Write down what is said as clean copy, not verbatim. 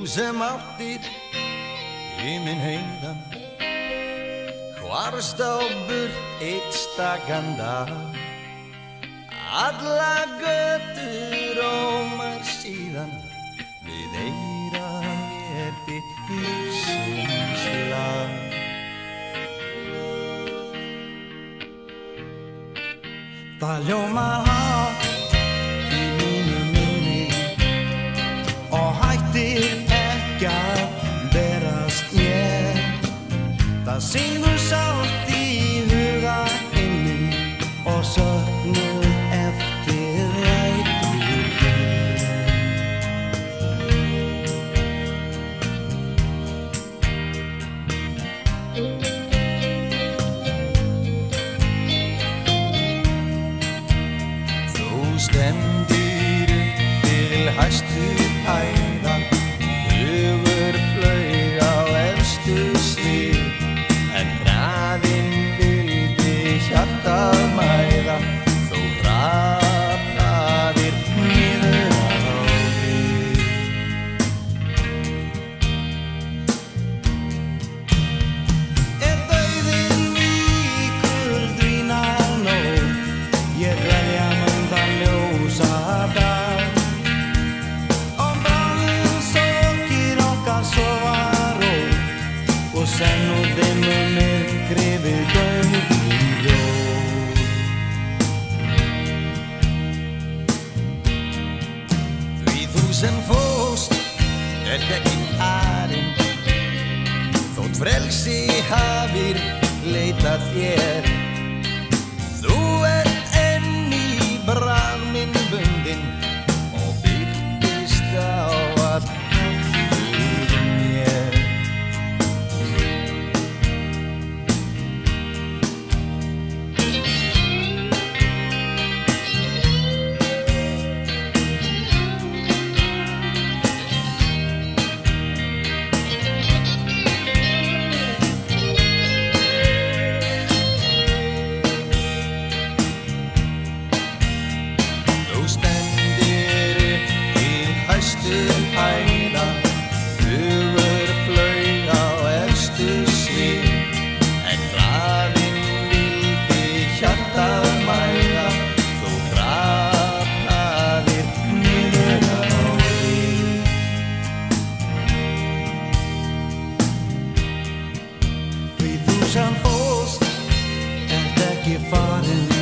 sem áttir himinn heiðan, hvarfst á burt einn stakan dag. Alla götur ómar síðan, við eyra mér þitt lífsins lag. Það hljómar hátt í mínu minni og hættir ekki að berast mér. Það syngur sátt í huga inni og söknuð eftir rætur þér. Þú stendur til hæstu hæða, hugur flaug á efstu stig, en hraðinn vildi hjartað mæða, þó hrapnaðir niður á þig. Dauðinn víkur dvínar nótt, ég dvelja mundan ljósa dag. Og bráðum sókir okkar sofa rótt, og senn og dimmur myrkri við göngur ljóð. Því þú sem fórst ert ekki farinn, þótt frelsi hafir leitað þér. Þú ert enn í bragð minn bundinn og birtist á allt fyrir mér. Þú stendur til hæstu hæða, hugur flaug á efstu svið, en hraðinn vildi hjartað mæða, þó hrapnaðir niður á þig. Því þú sem fórst ert ekki farinn,